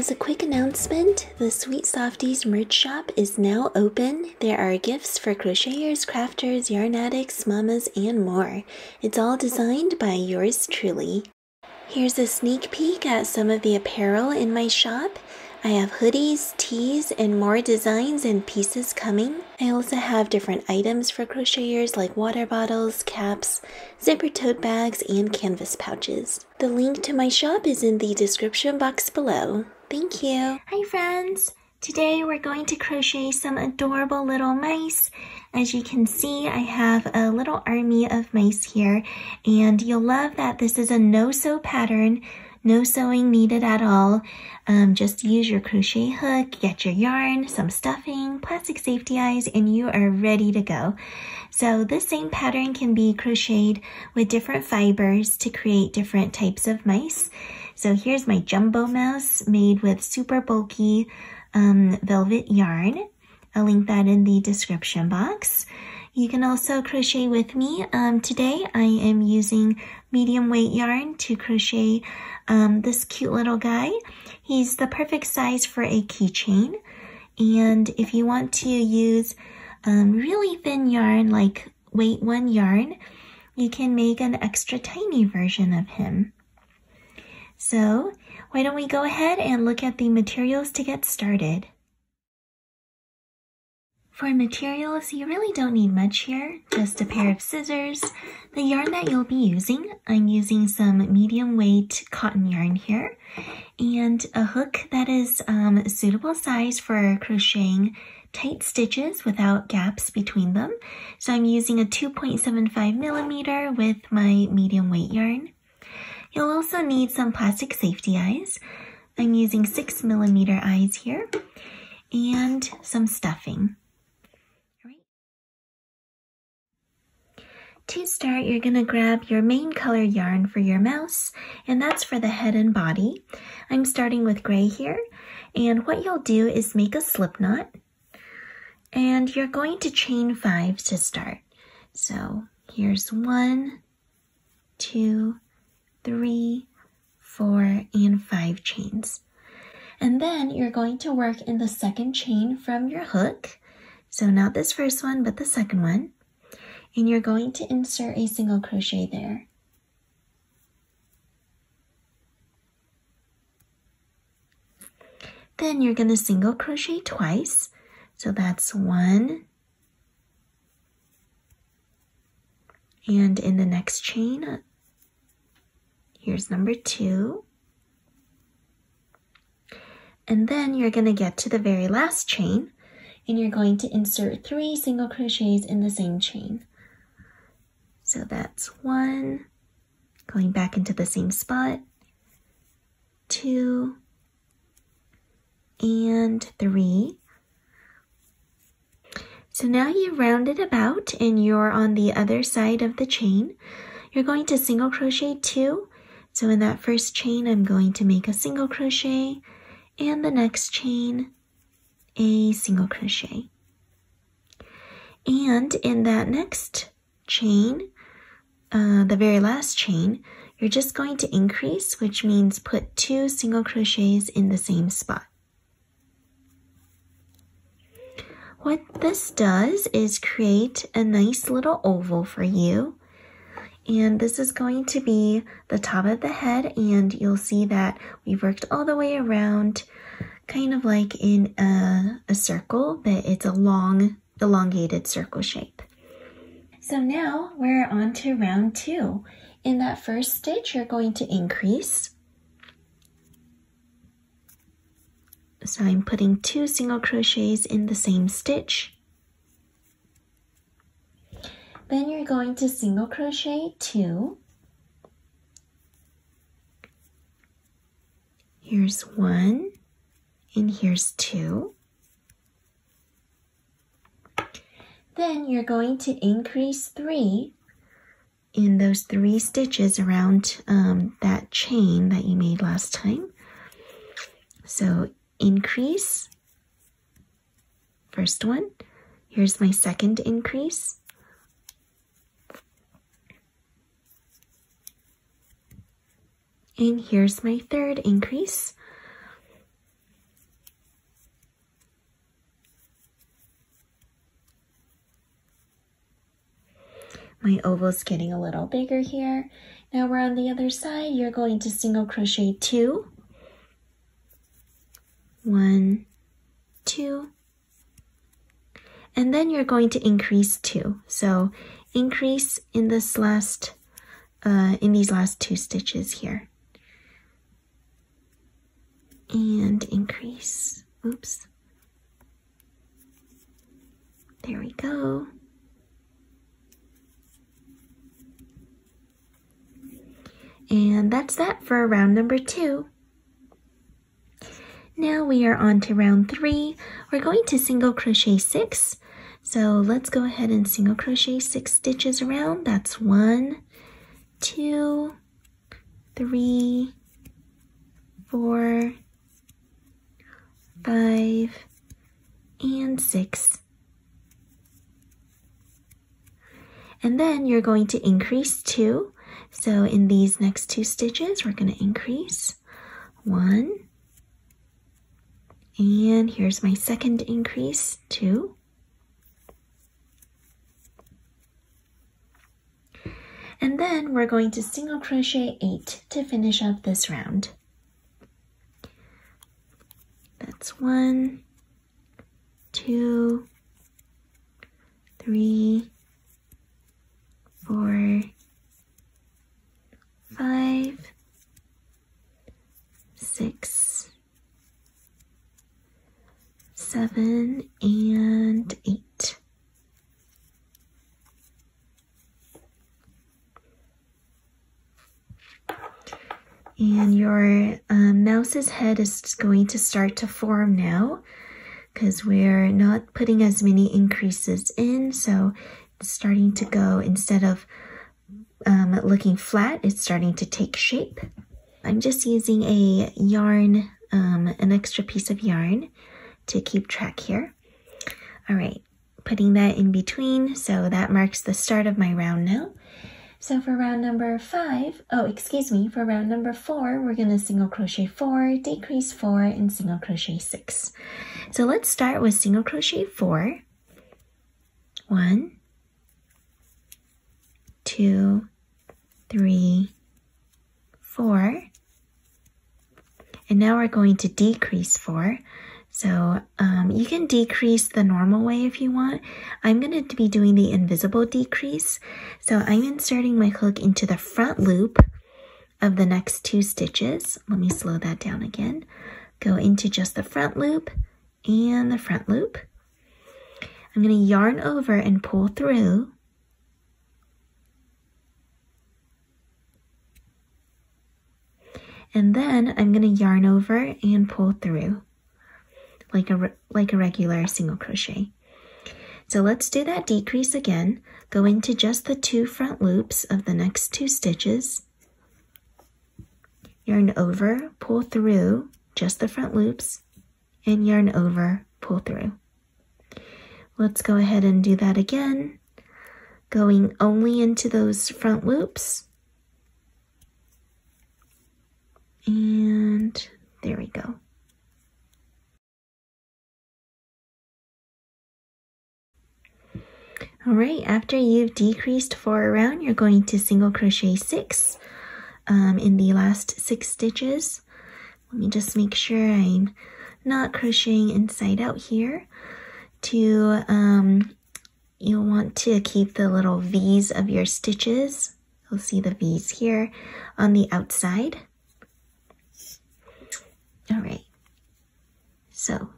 As a quick announcement, the Sweet Softies merch shop is now open. There are gifts for crocheters, crafters, yarn addicts, mamas, and more. It's all designed by yours truly. Here's a sneak peek at some of the apparel in my shop. I have hoodies, tees, and more designs and pieces coming. I also have different items for crocheters like water bottles, caps, zipper tote bags, and canvas pouches. The link to my shop is in the description box below. Thank you! Hi friends! Today we're going to crochet some adorable little mice. As you can see, I have a little army of mice here, and you'll love that this is a no-sew pattern. No sewing needed at all. Just use your crochet hook, get your yarn, some stuffing, plastic safety eyes, and you are ready to go. So this same pattern can be crocheted with different fibers to create different types of mice. So here's my jumbo mouse made with super bulky velvet yarn. I'll link that in the description box. You can also crochet with me. Today I am using medium weight yarn to crochet this cute little guy. He's the perfect size for a keychain. And if you want to use really thin yarn like weight 1 yarn, you can make an extra tiny version of him. So why don't we go ahead and look at the materials to get started. For materials, you really don't need much here, just a pair of scissors, the yarn that you'll be using. I'm using some medium weight cotton yarn here, and a hook that is a suitable size for crocheting tight stitches without gaps between them. So I'm using a 2.75 millimeter with my medium weight yarn. You'll also need some plastic safety eyes. I'm using 6 millimeter eyes here, and some stuffing. To start, you're going to grab your main color yarn for your mouse, and that's for the head and body. I'm starting with gray here, and what you'll do is make a slip knot, and you're going to chain 5 to start. So here's 1, 2, 3, 4, and 5 chains. And then you're going to work in the second chain from your hook. So not this first one, but the second one. And you're going to insert a single crochet there. Then you're going to single crochet twice. So that's 1. And in the next chain, here's number 2. And then you're going to get to the very last chain, and you're going to insert 3 single crochets in the same chain. So that's 1, going back into the same spot, 2, and 3. So now you've rounded about and you're on the other side of the chain. You're going to single crochet 2. So in that first chain, I'm going to make a single crochet, and the next chain, a single crochet. And in that next chain, the very last chain, you're just going to increase, which means put 2 single crochets in the same spot. What this does is create a nice little oval for you. And this is going to be the top of the head, and you'll see that we've worked all the way around, kind of like in a circle, but it's a long, elongated circle shape. So now we're on to round 2. In that first stitch, you're going to increase. So I'm putting 2 single crochets in the same stitch. Then you're going to single crochet 2. Here's 1, and here's 2. Then you're going to increase 3 in those 3 stitches around that chain that you made last time. So increase, first one, here's my second increase, and here's my third increase. My oval's getting a little bigger here. Now we're on the other side. You're going to single crochet 2. 1, 2. And then you're going to increase 2. So increase in this last, in these last 2 stitches here. And increase. Oops. There we go. And that's that for round number 2. Now we are on to round 3. We're going to single crochet 6. So let's go ahead and single crochet 6 stitches around. That's 1, 2, 3, 4, 5, and 6. And then you're going to increase 2. So in these next 2 stitches, we're going to increase 1. And here's my second increase, 2. And then we're going to single crochet 8 to finish up this round. That's 1, 2, 3, 4, 5, 6, 7, and 8. And your mouse's head is going to start to form now because we're not putting as many increases in, so it's starting to go, instead of looking flat, it's starting to take shape. I'm just using a yarn, an extra piece of yarn to keep track here. All right, putting that in between, so that marks the start of my round now. So for round number 5, for round number 4, we're going to single crochet 4, decrease 4, and single crochet 6. So let's start with single crochet 4. 1, 2, 3, 4. And now we're going to decrease 4. So you can decrease the normal way if you want. I'm going to be doing the invisible decrease. So I'm inserting my hook into the front loop of the next 2 stitches. Let me slow that down again. Go into just the front loop and the front loop. I'm going to yarn over and pull through. And then I'm going to yarn over and pull through like a regular single crochet. So let's do that decrease again. Go into just the 2 front loops of the next 2 stitches. Yarn over, pull through just the front loops, and yarn over, pull through. Let's go ahead and do that again, going only into those front loops. And there we go. All right, after you've decreased 4 around, you're going to single crochet 6 in the last 6 stitches. Let me just make sure I'm not crocheting inside out here. You'll want to keep the little V's of your stitches. You'll see the V's here on the outside. All right, so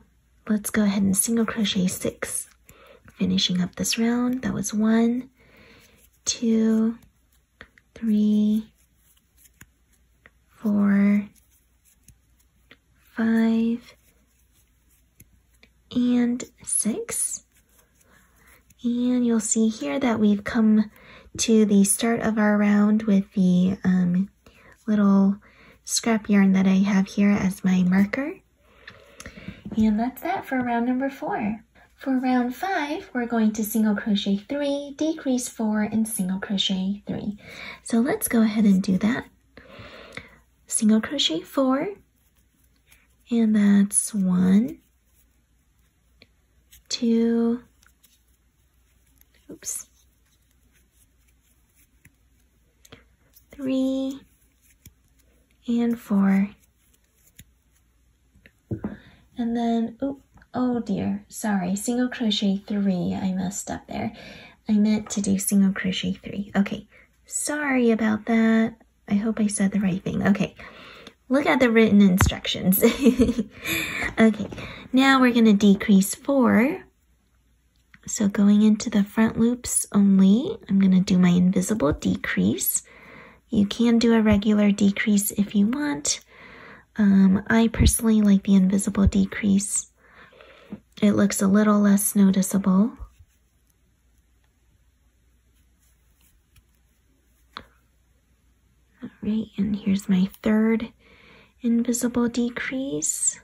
let's go ahead and single crochet 6. Finishing up this round. That was 1, 2, 3, 4, 5, and 6. And you'll see here that we've come to the start of our round with the little scrap yarn that I have here as my marker. And that's that for round number 4. For round 5, we're going to single crochet 3, decrease 4, and single crochet 3. So let's go ahead and do that. Single crochet 4, and that's 1, 2, oops, 3 and 4. And then, oh dear, sorry, single crochet 3. I messed up there. I meant to do single crochet 3. Okay, sorry about that. I hope I said the right thing. Okay, look at the written instructions. Okay, now we're going to decrease 4. So going into the front loops only, I'm going to do my invisible decrease. You can do a regular decrease if you want. I personally like the invisible decrease. It looks a little less noticeable. All right, and here's my third invisible decrease.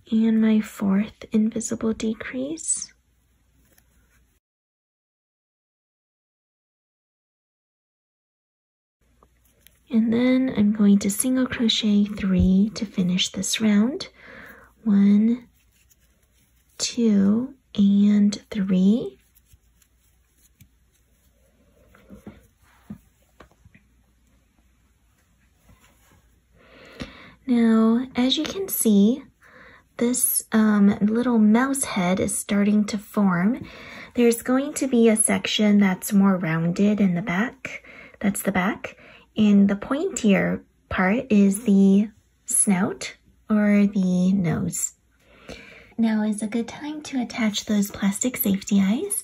And my fourth invisible decrease. And then I'm going to single crochet 3 to finish this round. 1, 2, and 3. Now, as you can see, this little mouse head is starting to form. There's going to be a section that's more rounded in the back. That's the back. And the pointier part is the snout or the nose. Now is a good time to attach those plastic safety eyes.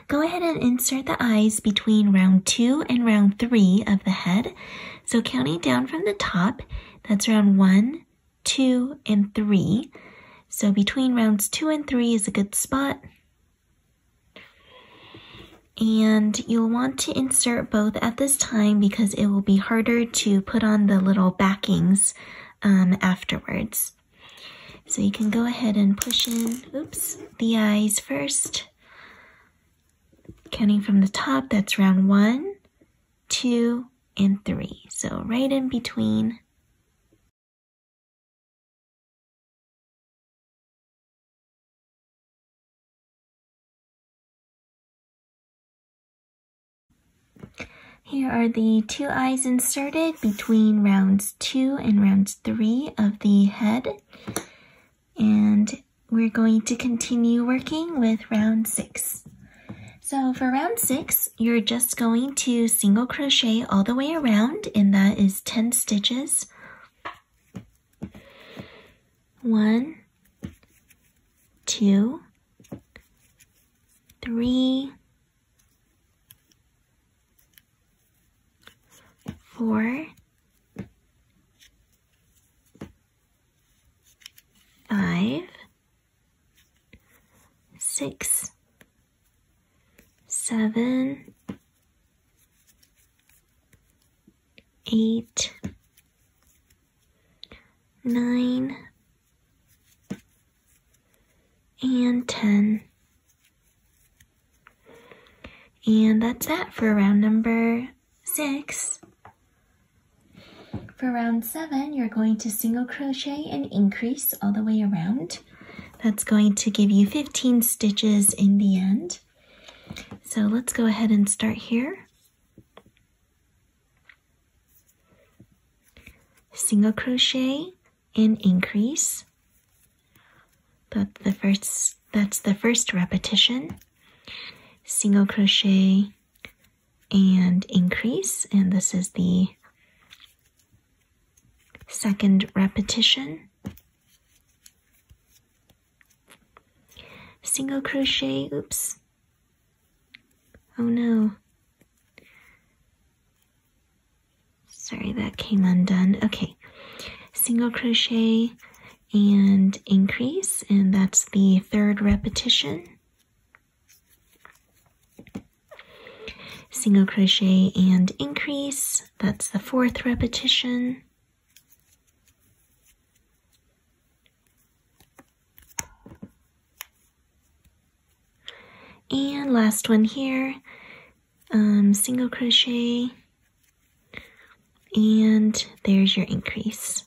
Go ahead and insert the eyes between round 2 and round 3 of the head. So counting down from the top, that's round 1, 2, and 3. So between rounds 2 and 3 is a good spot. And you'll want to insert both at this time because it will be harder to put on the little backings afterwards. So you can go ahead and push in, the eyes first. Counting from the top, that's round 1, 2, and 3. So right in between. Here are the 2 eyes inserted between rounds 2 and rounds 3 of the head. And we're going to continue working with round 6. So for round 6, you're just going to single crochet all the way around, and that is 10 stitches. 1, 2, 3, 4, 5, 6, 7, 8, 9, and 10. And that's that for round number 6. For round 7, you're going to single crochet and increase all the way around. That's going to give you 15 stitches in the end. So let's go ahead and start here. Single crochet and increase. That's the first repetition. Single crochet and increase, and this is the second repetition. Single crochet, oh no. Sorry, that came undone. Okay, single crochet and increase, and that's the third repetition. Single crochet and increase, that's the fourth repetition. And last one here, single crochet, and there's your increase.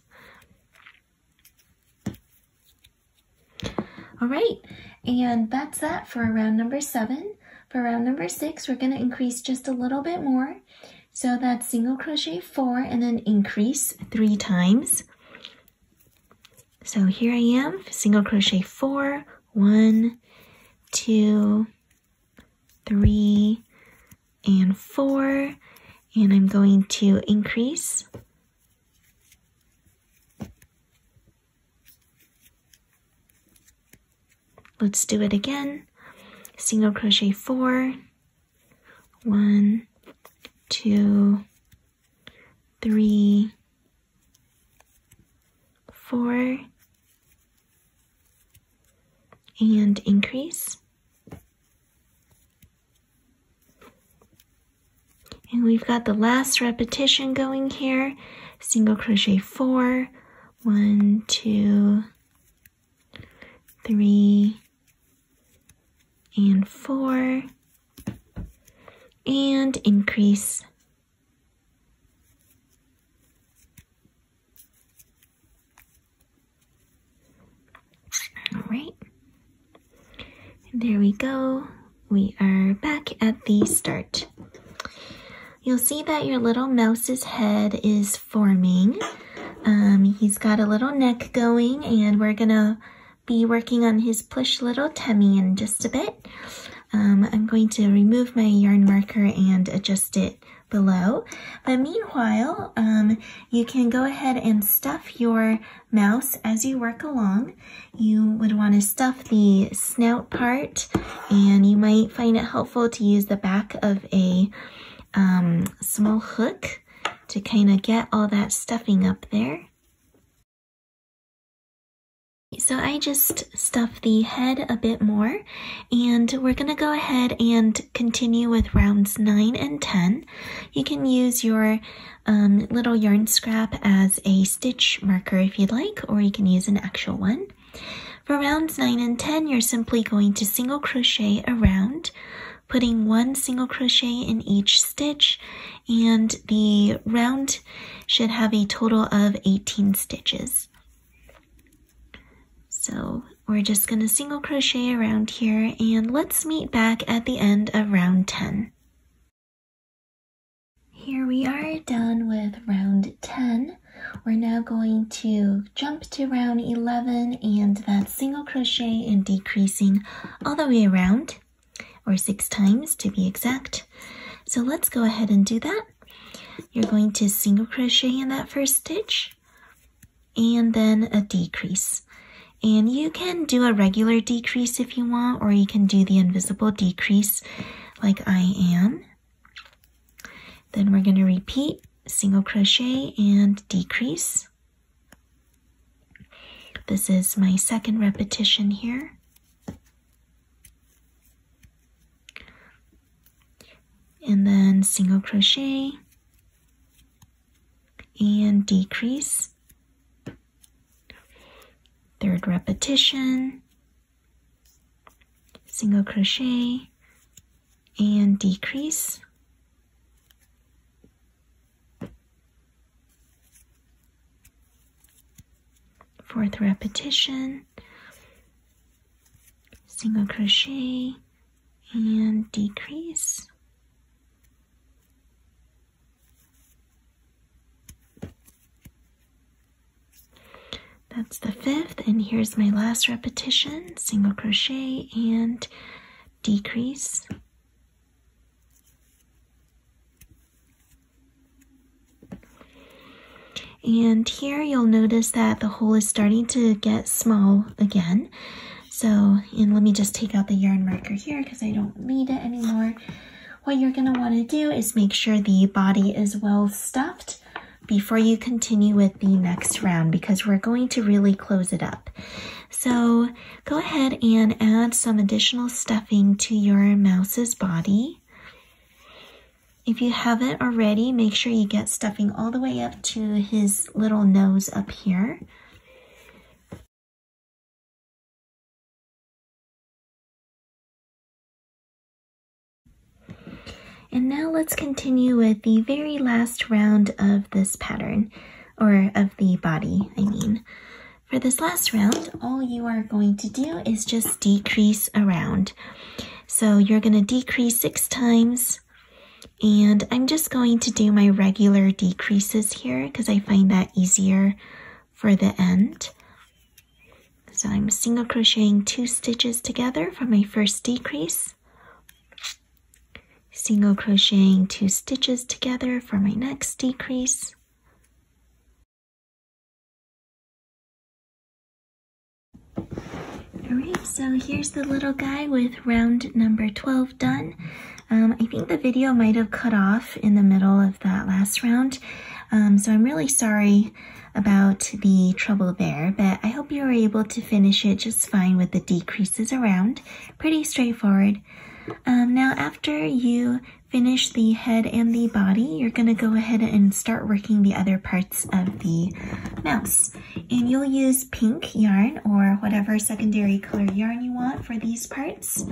All right, and that's that for round number 7. For round number 6, we're going to increase just a little bit more. So that's single crochet 4 and then increase 3 times. So here I am, single crochet 4, 1, 2, 3, and 4, and I'm going to increase. Let's do it again. Single crochet 4, 1, 2, 3, 4, and increase. And we've got the last repetition going here. Single crochet 4, 1, 2, 3, and 4, and increase. All right, and there we go. We are back at the start. You'll see that your little mouse's head is forming. He's got a little neck going, and we're gonna be working on his plush little tummy in just a bit. I'm going to remove my yarn marker and adjust it below. But meanwhile, you can go ahead and stuff your mouse as you work along. You would want to stuff the snout part, and you might find it helpful to use the back of a small hook to kind of get all that stuffing up there. So I just stuffed the head a bit more, and we're going to go ahead and continue with rounds 9 and 10. You can use your little yarn scrap as a stitch marker if you'd like, or you can use an actual one. For rounds 9 and 10, you're simply going to single crochet around, putting 1 single crochet in each stitch, and the round should have a total of 18 stitches. So we're just going to single crochet around here, and let's meet back at the end of round 10. Here we are done with round 10. We're now going to jump to round 11, and that's single crochet and decreasing all the way around, or 6 times to be exact. So let's go ahead and do that. You're going to single crochet in that first stitch, and then a decrease. And you can do a regular decrease if you want, or you can do the invisible decrease like I am. Then we're going to repeat single crochet and decrease. This is my second repetition here. And then single crochet and decrease. Third repetition, single crochet and decrease. Fourth repetition, single crochet and decrease. That's the 5th, and here's my last repetition, single crochet and decrease. And here you'll notice that the hole is starting to get small again. So, and let me just take out the yarn marker here because I don't need it anymore. What you're going to want to do is make sure the body is well stuffed before you continue with the next round, because we're going to really close it up. So go ahead and add some additional stuffing to your mouse's body. If you haven't already, make sure you get stuffing all the way up to his little nose up here. And now let's continue with the very last round of this pattern, or of the body, I mean. For this last round, all you are going to do is just decrease around. So you're going to decrease 6 times, and I'm just going to do my regular decreases here because I find that easier for the end. So I'm single crocheting 2 stitches together for my first decrease, single crocheting 2 stitches together for my next decrease, alright, so here's the little guy with round number 12 done. I think the video might have cut off in the middle of that last round, so I'm really sorry about the trouble there, but I hope you were able to finish it just fine with the decreases around. Pretty straightforward. Now after you finish the head and the body, you're going to go ahead and start working the other parts of the mouse. And you'll use pink yarn or whatever secondary color yarn you want for these parts.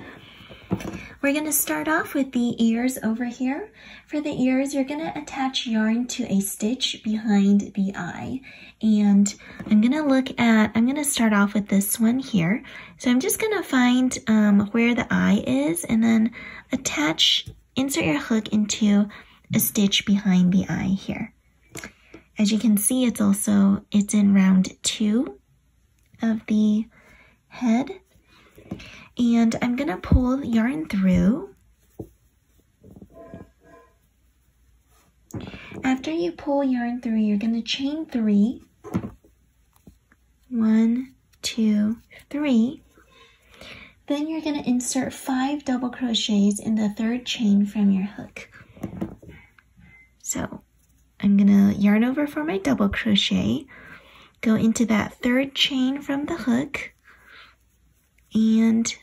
We're going to start off with the ears over here. For the ears, you're going to attach yarn to a stitch behind the eye. And I'm going to start off with this one here. So I'm just going to find where the eye is and then insert your hook into a stitch behind the eye here. As you can see, it's in round 2 of the head. And I'm going to pull yarn through. After you pull yarn through, you're going to chain 3. 1, 2, 3. Then you're going to insert 5 double crochets in the 3rd chain from your hook. So I'm going to yarn over for my double crochet, go into that 3rd chain from the hook, and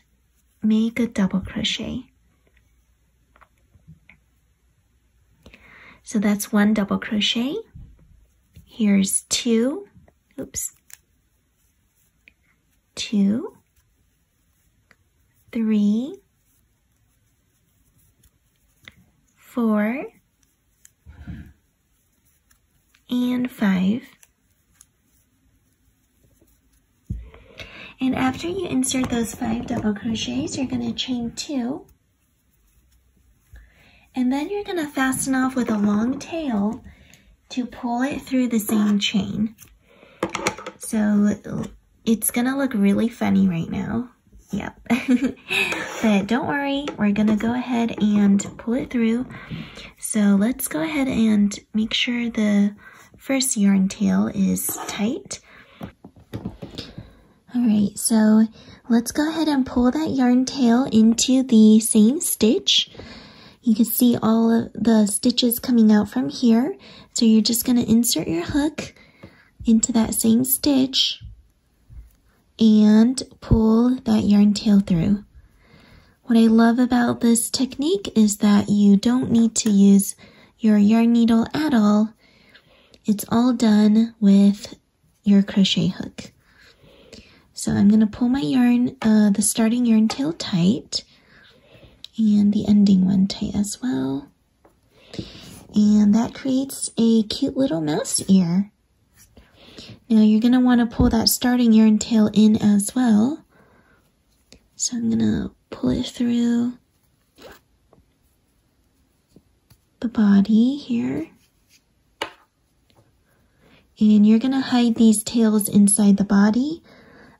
make a double crochet. So that's 1 double crochet. Here's 2, 2, 3, 4, and 5. And after you insert those 5 double crochets, you're going to chain 2. And then you're going to fasten off with a long tail to pull it through the same chain. So it's going to look really funny right now. Yep. But don't worry, we're going to go ahead and pull it through. So let's go ahead and make sure the first yarn tail is tight. Alright, so let's go ahead and pull that yarn tail into the same stitch. You can see all of the stitches coming out from here. So you're just going to insert your hook into that same stitch and pull that yarn tail through. What I love about this technique is that you don't need to use your yarn needle at all. It's all done with your crochet hook. So I'm going to pull my yarn, the starting yarn tail tight, and the ending one tight as well. And that creates a cute little mouse ear. Now you're going to want to pull that starting yarn tail in as well. So I'm going to pull it through the body here. And you're going to hide these tails inside the body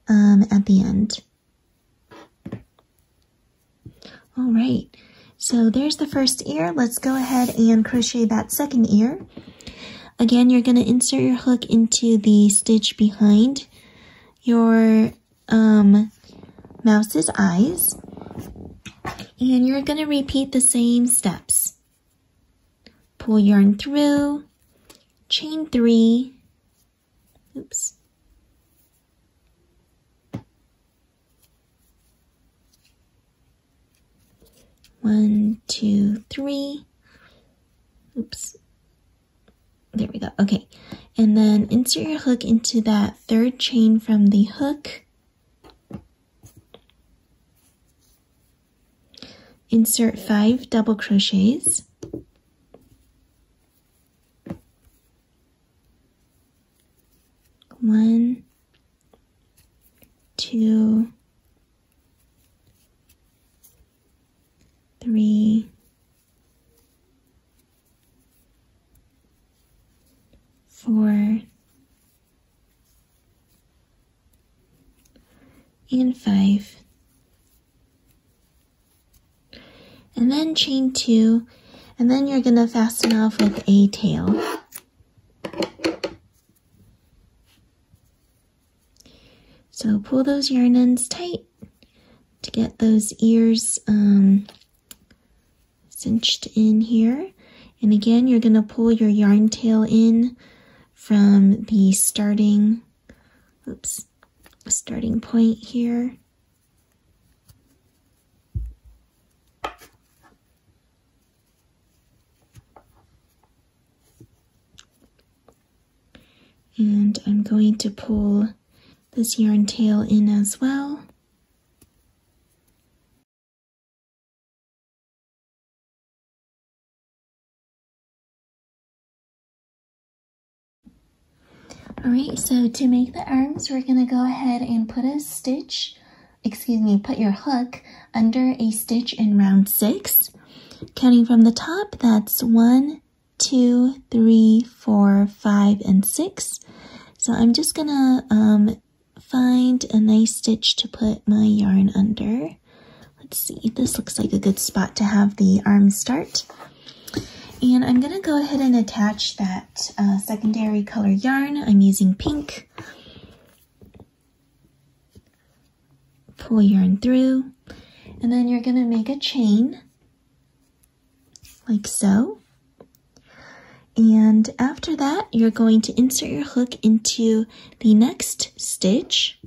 at the end. All right, so there's the first ear. Let's go ahead and crochet that second ear. Again, you're going to insert your hook into the stitch behind your mouse's eyes. And you're going to repeat the same steps. Pull yarn through, chain 3, 1, 2, 3. There we go. Okay. And then insert your hook into that 3rd chain from the hook. Insert 5 double crochets. One, 2, 3, 4, and 5. And then chain 2, and then you're going to fasten off with a tail. So pull those yarn ends tight to get those ears cinched in here. And again, you're going to pull your yarn tail in from the starting point here. And I'm going to pull this yarn tail in as well. Alright, so to make the arms, we're going to go ahead and put your hook under a stitch in round 6. Counting from the top, that's 1, 2, 3, 4, 5, and 6. So I'm just going to find a nice stitch to put my yarn under. Let's see, this looks like a good spot to have the arms start. And I'm going to go ahead and attach that secondary color yarn. I'm using pink. Pull yarn through, and then you're going to make a chain like so. And after that, you're going to insert your hook into the next stitch,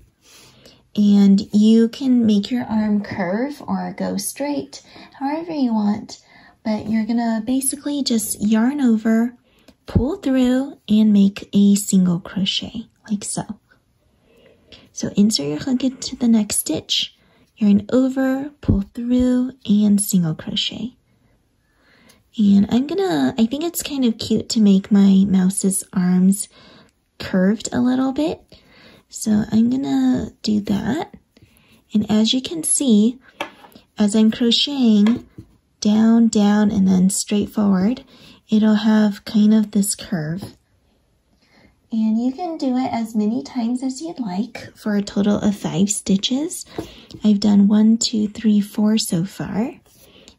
and you can make your arm curve or go straight, however you want, but you're gonna basically just yarn over, pull through, and make a single crochet, like so. So insert your hook into the next stitch, yarn over, pull through, and single crochet. And I think it's kind of cute to make my mouse's arms curved a little bit. So I'm gonna do that. And as you can see, as I'm crocheting down, down, and then straight forward, it'll have kind of this curve. And you can do it as many times as you'd like for a total of 5 stitches. I've done 1, 2, 3, 4 so far.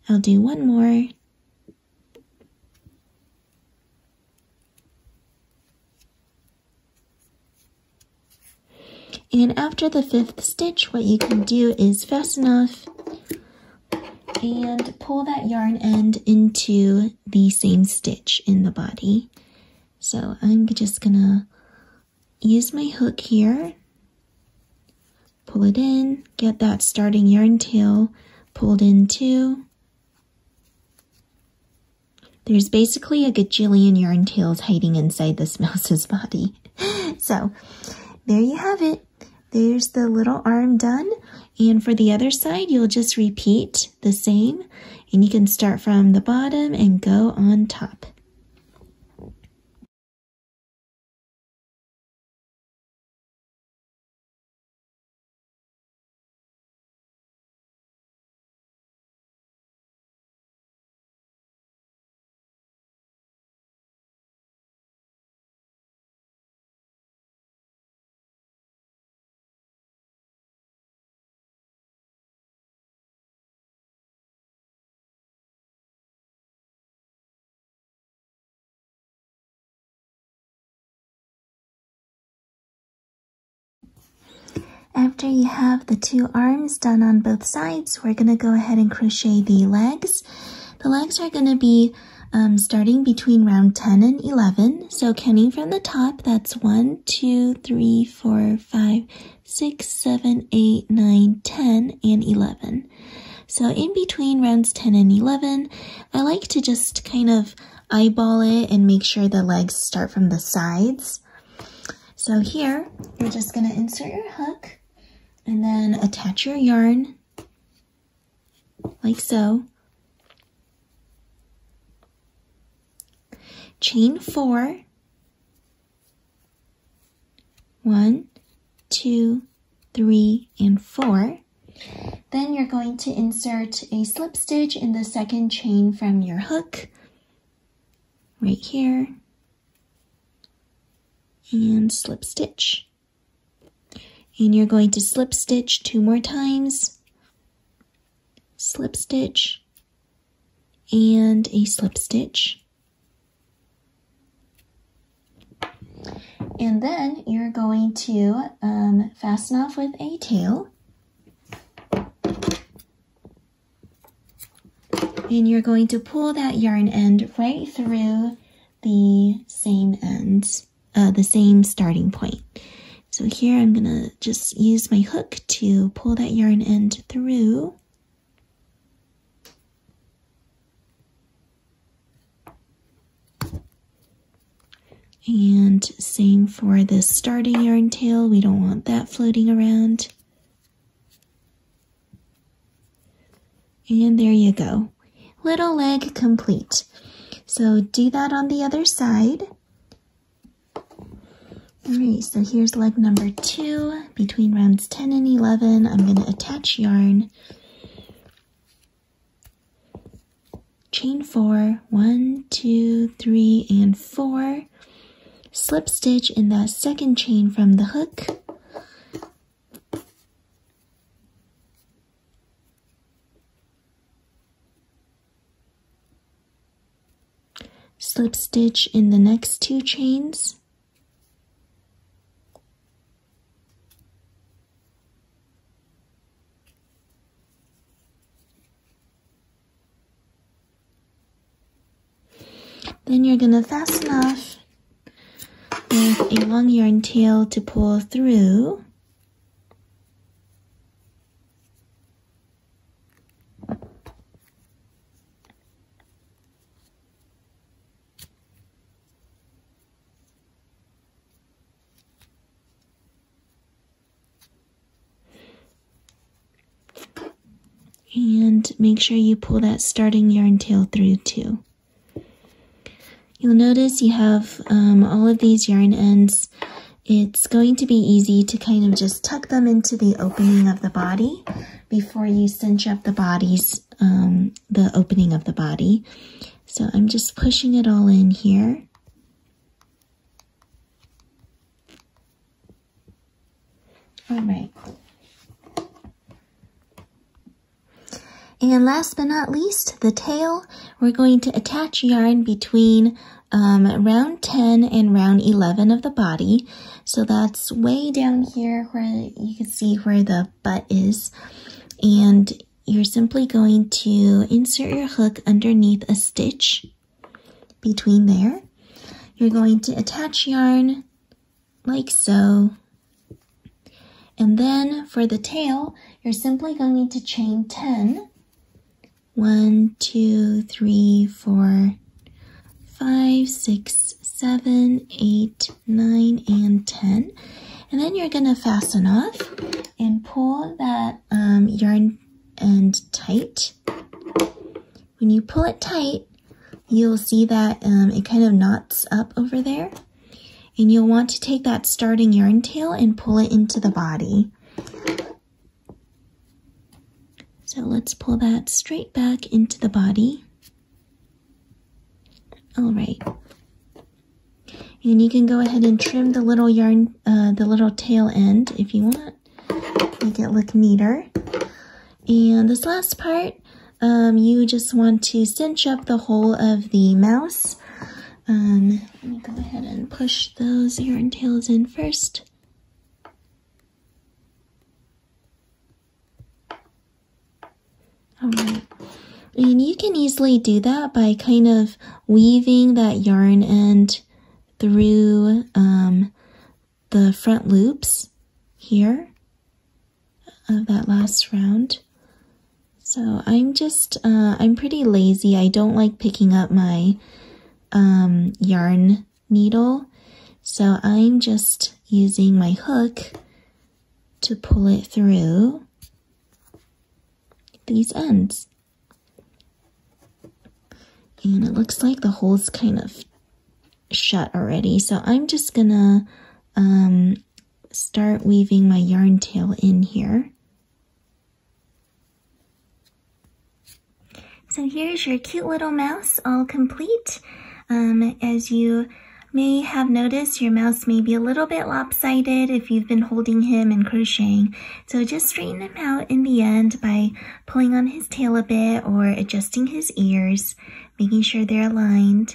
I'll do one more. And after the 5th stitch, what you can do is fasten off and pull that yarn end into the same stitch in the body. So I'm just gonna use my hook here, pull it in, get that starting yarn tail pulled in too. There's basically a gajillion yarn tails hiding inside this mouse's body. So there you have it. There's the little arm done, and for the other side you'll just repeat the same, and you can start from the bottom and go on top. After you have the 2 arms done on both sides, we're going to go ahead and crochet the legs. The legs are going to be starting between round 10 and 11. So counting from the top, that's 1, 2, 3, 4, 5, 6, 7, 8, 9, 10, and 11. So in between rounds 10 and 11, I like to just kind of eyeball it and make sure the legs start from the sides. So here, you're just going to insert your hook and then attach your yarn like so. Chain 4. 1, 2, 3, and 4. Then you're going to insert a slip stitch in the second chain from your hook, right here, and slip stitch. And you're going to slip stitch 2 more times, slip stitch, and a slip stitch. And then you're going to fasten off with a tail. And you're going to pull that yarn end right through the same ends, the same starting point. So here I'm gonna just use my hook to pull that yarn end through. And same for the starting yarn tail, we don't want that floating around. And there you go. Little leg complete. So do that on the other side. Alright, so here's leg number 2. Between rounds 10 and 11, I'm going to attach yarn. Chain 4, 1, 2, 3, and 4. Slip stitch in that second chain from the hook. Slip stitch in the next 2 chains. Then you're going to fasten off with a long yarn tail to pull through. And make sure you pull that starting yarn tail through too. You'll notice you have all of these yarn ends. It's going to be easy to kind of just tuck them into the opening of the body before you cinch up the body's, the opening of the body. So I'm just pushing it all in here. All right. And last but not least, the tail. We're going to attach yarn between round 10 and round 11 of the body. So that's way down here where you can see where the butt is. And you're simply going to insert your hook underneath a stitch between there. You're going to attach yarn like so. And then for the tail, you're simply going to chain 10. 1, 2, 3, 4, 5, 6, 7, 8, 9, and 10. And then you're going to fasten off and pull that yarn end tight. When you pull it tight, you'll see that it kind of knots up over there. And you'll want to take that starting yarn tail and pull it into the body. So let's pull that straight back into the body. All right. And you can go ahead and trim the little yarn, the little tail end if you want. Make it look neater. And this last part, you just want to cinch up the whole of the mouse. Let me go ahead and push those yarn tails in first. Alright, and you can easily do that by kind of weaving that yarn end through the front loops here of that last round. So I'm just, I'm pretty lazy. I don't like picking up my yarn needle, so I'm just using my hook to pull it through these ends. And it looks like the hole's kind of shut already, so I'm just gonna start weaving my yarn tail in here. So here's your cute little mouse all complete. As you may have noticed, your mouse may be a little bit lopsided if you've been holding him and crocheting. So just straighten him out in the end by pulling on his tail a bit or adjusting his ears, making sure they're aligned.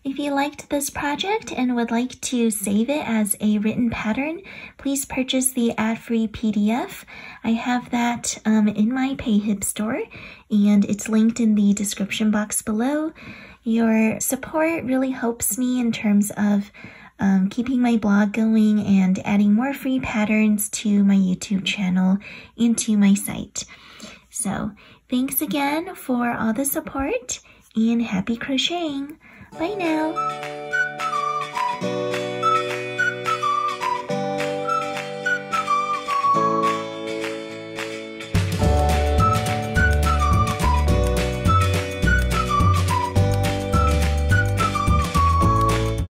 If you liked this project and would like to save it as a written pattern, please purchase the ad-free PDF. I have that in my PayHip store, and it's linked in the description box below. Your support really helps me in terms of keeping my blog going and adding more free patterns to my YouTube channel and to my site. So thanks again for all the support, and happy crocheting! Bye now!